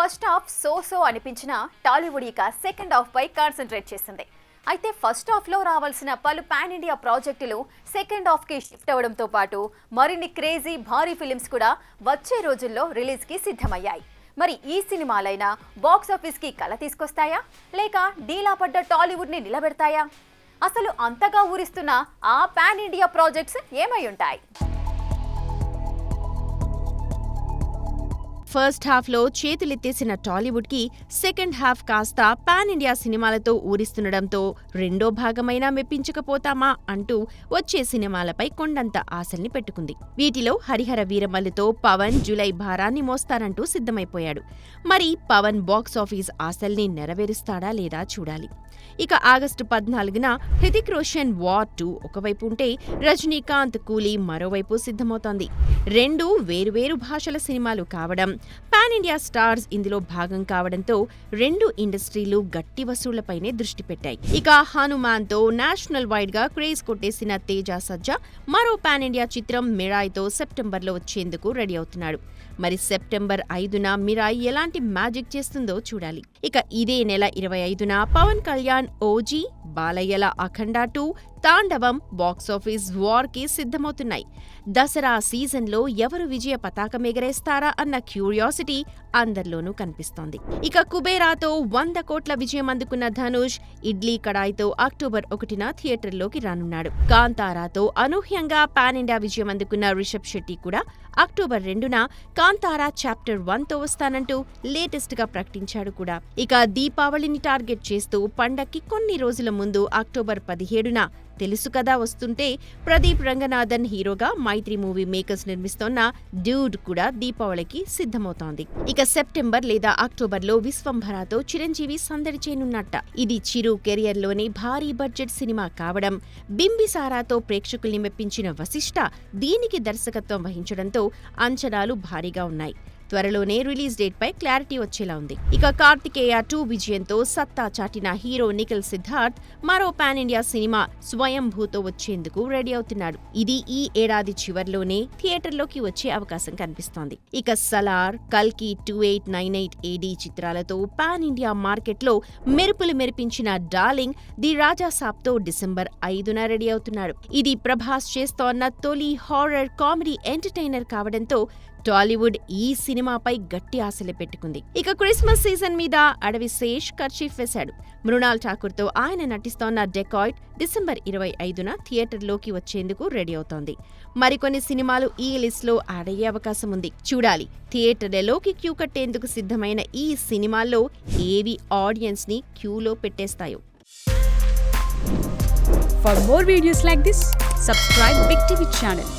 First half so అనిపించిన టాలీవుడ్ ఇక second half పై concentrate చేసింది. అయితే ఫస్ట్ హాఫ్ లో రావాల్సిన పలు పాన్ ఇండియా ప్రాజెక్టులు సెకండ్ హాఫ్ కి షిఫ్ట్ అవడంతో పాటు మరిన్ని క్రేజీ భారీ ఫిలిమ్స్ కూడా వచ్చే రోజుల్లో రిలీజ్ కి సిద్ధమయ్యాయి. మరి ఈ సినిమాలైనా బాక్స్ ఆఫీస్ కి కల తీసుకొస్తాయా లేక డీలా పడ్డ టాలీవుడ్ ని నిలబెడతాయా? అసలు అంతగా ఊరిస్తున్న ఆ పాన్ ఇండియా ప్రాజెక్ట్స్ ఏమై ఉంటాయి? ఫస్ట్ హాఫ్లో చేతులెత్తేసిన టాలీవుడ్కి సెకండ్ హాఫ్ కాస్త పాన్ ఇండియా సినిమాలతో ఊరిస్తుండడంతో రెండో భాగమైనా మెప్పించకపోతామా అంటూ వచ్చే సినిమాలపై కొండంత ఆశల్ని పెట్టుకుంది. వీటిలో హరిహర వీరమల్లుతో పవన్ జూలై భారాన్ని మోస్తారంటూ సిద్ధమైపోయాడు. మరి పవన్ బాక్స్ ఆఫీస్ ఆశల్ని నెరవేరుస్తాడా లేదా చూడాలి. ఇక ఆగస్టు 14న హృతిక్ రోషన్ వార్ 2 ఒకవైపు ఉంటే రజనీకాంత్ కూలీ మరోవైపు సిద్ధమవుతోంది. రెండు వేరువేరు భాషల సినిమాలు కావడం, పాన్ ఇండియా స్టార్స్ ఇందులో భాగం కావడంతో రెండు ఇండస్ట్రీలు గట్టి వసూళ్లపైనే దృష్టి పెట్టాయి. ఇక హనుమాన్తో నేషనల్ వైడ్ గా క్రేజ్ కొట్టేసిన తేజ సజ్జా మరో పాన్ ఇండియా చిత్రం మిరాయ్తో సెప్టెంబర్లో వచ్చేందుకు రెడీ అవుతున్నాడు. మరి సెప్టెంబర్ 5న మిరాయ్ ఎలాంటి మ్యాజిక్ చేస్తుందో చూడాలి. ఇక ఇదే నెల 25న పవన్ కళ్యాణ్ ఓజీ, బాలయ్యల అఖండ 2, తాండవం బాక్సాఫీస్ వార్ కి సిద్ధమవుతున్నాయి. దసరా సీజన్లో ఎవరు విజయ పతాకం ఎగరేస్తారా అన్న క్యూరియాసిటీ అందరిలోనూ కనిపిస్తోంది. ఇక కుబేరాతో 100 కోట్ల విజయం అందుకున్న ధనుష్ ఇడ్లీ కడాయితో అక్టోబర్ 1న థియేటర్లోకి రానున్నాడు. కాంతారాతో అనూహ్యంగా పాన్ ఇండియా విజయం అందుకున్న రిషబ్ శెట్టి కూడా అక్టోబర్ 2న కాంతారా చాప్టర్ 1తో వస్తానంటూ లేటెస్ట్ గా ప్రకటించాడు కూడా. ఇక దీపావళిని టార్గెట్ చేస్తూ పండక్కి కొన్ని రోజుల ముందు అక్టోబర్ 17న తెలుసు కదా వస్తుంటే ప్రదీప్ రంగనాథన్ హీరోగా మైత్రి మూవీ మేకర్స్ నిర్మిస్తోన్న డ్యూడ్ కూడా దీపావళికి సిద్ధమవుతోంది. ఇక సెప్టెంబర్ లేదా అక్టోబర్లో విశ్వంభరతో చిరంజీవి సందడి చేయనున్నట్ట. ఇది చిరు కెరియర్లోనే భారీ బడ్జెట్ సినిమా కావడం, బింబిసారాతో ప్రేక్షకుల్ని మెప్పించిన వశిష్ఠ దీనికి దర్శకత్వం వహించడంతో అంచనాలు భారీగా ఉన్నాయి. త్వరలోనే రిలీజ్ డేట్ పై క్లారిటీ వచ్చేలా ఉంది. ఇక కార్తికేయ 2 విజయంతో సత్తా చాటిన హీరో నిఖిల్ సిద్ధార్థ్ మరో పాన్ ఇండియా సినిమా స్వయంభూతో వచ్చేందుకు రెడీ అవుతున్నాడు. ఇది ఈ ఏడాది చివర్లోనే థియేటర్లోకి వచ్చే అవకాశం కనిపిస్తోంది. ఇక సలార్, కల్కి 2898 AD చిత్రాలతో పాన్ ఇండియా మార్కెట్లో మెరుపులు మెరిపించిన డార్లింగ్ ది రాజాసాబ్తో డిసెంబర్ 5న రెడీ అవుతున్నాడు. ఇది ప్రభాస్ చేస్తోన్న తొలి హారర్ కామెడీ ఎంటర్టైనర్ కావడంతో టాలీవుడ్ ఈ సినిమాపై గట్టి ఆశలు పెట్టుకుంది. ఇక క్రిస్మస్ సీజన్ మీద అడవి శేష్ కర్చీఫ్ వేశాడు. మృణాల్ ఠాకూర్తో ఆయన నటిస్తోన్న డెకాయిట్ డిసెంబర్ 25న థియేటర్లోకి వచ్చేందుకు రెడీ అవుతోంది. మరికొన్ని సినిమాలు ఈ లిస్ట్లో యాడ్ అయ్యే అవకాశం ఉంది. చూడాలి థియేటర్లలోకి క్యూ కట్టేందుకు సిద్ధమైన ఈ సినిమాల్లో ఏవి ఆడియన్స్ ని క్యూలో పెట్టేస్తాయో. For more videos like this, subscribe Big TV channel.